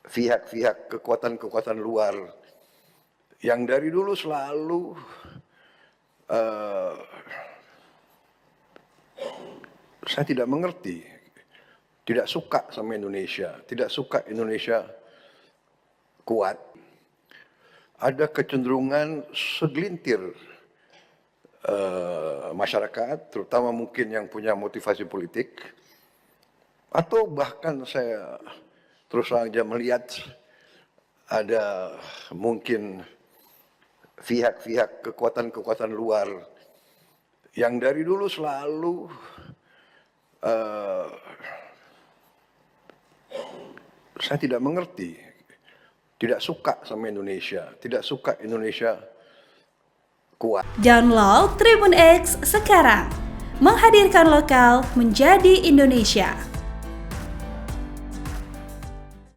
pihak-pihak kekuatan-kekuatan luar yang dari dulu selalu saya tidak mengerti, tidak suka sama Indonesia, tidak suka Indonesia kuat. Ada kecenderungan segelintir masyarakat, terutama mungkin yang punya motivasi politik, atau bahkan saya terus saja melihat ada mungkin pihak-pihak kekuatan-kekuatan luar yang dari dulu selalu saya tidak mengerti, tidak suka sama Indonesia, tidak suka Indonesia kuat. Download Tribun X sekarang, menghadirkan lokal menjadi Indonesia.